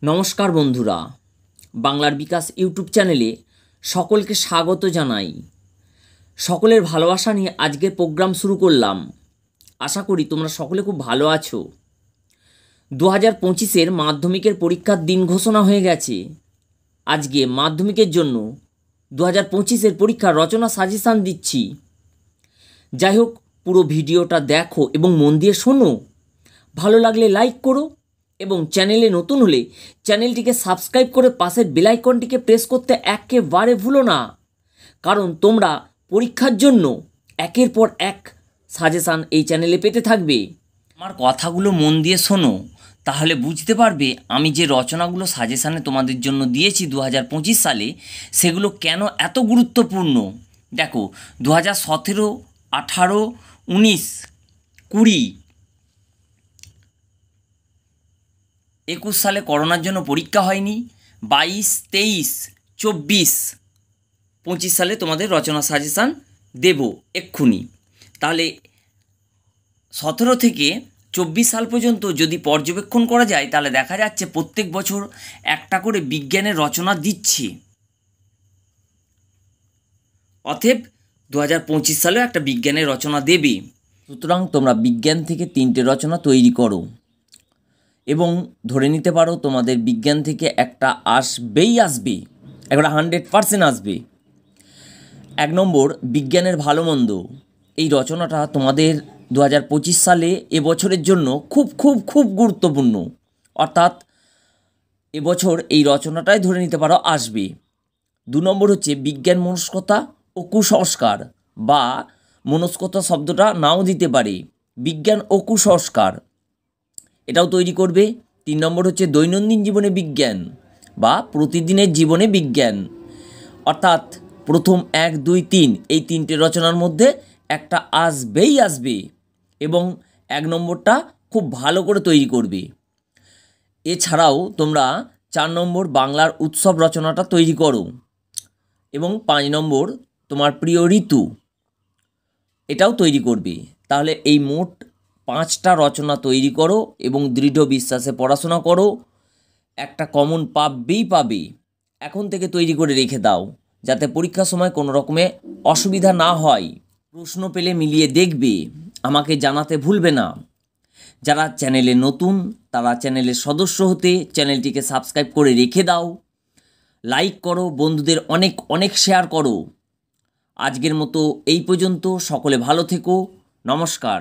নমস্কার বন্ধুরা, বাংলার বিকাশ ইউটিউব চ্যানেলে সকলকে স্বাগত জানাই। সকলের ভালোবাসা নিয়ে আজকের প্রোগ্রাম শুরু করলাম। আশা করি তোমরা সকলে খুব ভালো আছো। 2025-এর মাধ্যমিকের পরীক্ষার দিন ঘোষণা হয়ে গেছে। আজকে মাধ্যমিকের জন্য 2025-এর পরীক্ষার রচনা সাজেশান দিচ্ছি। যাই হোক, পুরো ভিডিওটা দেখো এবং মন দিয়ে শোনো। ভালো লাগলে লাইক করো এবং চ্যানেলে নতুন হলে চ্যানেলটিকে সাবস্ক্রাইব করে পাশের বেল আইকনটিকে প্রেস করতে একেবারে ভুলো না, কারণ তোমরা পরীক্ষার জন্য একের পর এক সাজেশান এই চ্যানেলে পেতে থাকবে। আমার কথাগুলো মন দিয়ে শোনো, তাহলে বুঝতে পারবে আমি যে রচনাগুলো সাজেশানে তোমাদের জন্য দিয়েছি 2025 সালে, সেগুলো কেন এত গুরুত্বপূর্ণ। দেখো, 2017, 18, 19, 20, 21 সালে করোনার জন্য পরীক্ষা হয়নি। 22, 23, 24, 25 সালে তোমাদের রচনা সাজেশান দেব এক্ষুনি। তাহলে 17 থেকে 24 সাল পর্যন্ত যদি পর্যবেক্ষণ করা যায়, তাহলে দেখা যাচ্ছে প্রত্যেক বছর একটা করে বিজ্ঞানের রচনা দিচ্ছে। অতএব 2025 সালেও একটা বিজ্ঞানের রচনা দেবে। সুতরাং তোমরা বিজ্ঞান থেকে 3টে রচনা তৈরি করো এবং ধরে নিতে পারো তোমাদের বিজ্ঞান থেকে একটা আসবে, একটা 100% আসবে। 1 নম্বর, বিজ্ঞানের ভালো মন্দ। এই রচনাটা তোমাদের 2025 সালে এবছরের জন্য খুব খুব খুব গুরুত্বপূর্ণ। অর্থাৎ এবছর এই রচনাটাই ধরে নিতে পারো আসবে। 2 নম্বর হচ্ছে বিজ্ঞান মনস্কতা ও কুসংস্কার, বা মনস্কতা শব্দটা নাও দিতে পারে, বিজ্ঞান ও কুসংস্কার, এটাও তৈরি করবে। 3 নম্বর হচ্ছে দৈনন্দিন জীবনে বিজ্ঞান বা প্রতিদিনের জীবনে বিজ্ঞান। অর্থাৎ প্রথম 1, 2, 3 এই 3টে রচনার মধ্যে একটা আসবে এবং 1 নম্বরটা খুব ভালো করে তৈরি করবে। এছাড়াও তোমরা 4 নম্বর বাংলার উৎসব রচনাটা তৈরি করো এবং 5 নম্বর তোমার প্রিয় ঋতু, এটাও তৈরি করবে। তাহলে এই মোট 5টা রচনা তৈরি করো এবং দৃঢ় বিশ্বাসে পড়াশোনা করো। একটা কমন পাবে। এখন থেকে তৈরি করে রেখে দাও, যাতে পরীক্ষার সময় কোনো রকমে অসুবিধা না হয়। প্রশ্ন পেলে মিলিয়ে দেখবে, আমাকে জানাতে ভুলবে না। যারা চ্যানেলে নতুন, তারা চ্যানেলের সদস্য হতে চ্যানেলটিকে সাবস্ক্রাইব করে রেখে দাও। লাইক করো, বন্ধুদের অনেক অনেক শেয়ার করো। আজকের মতো এই পর্যন্ত। সকলে ভালো থেকো। নমস্কার।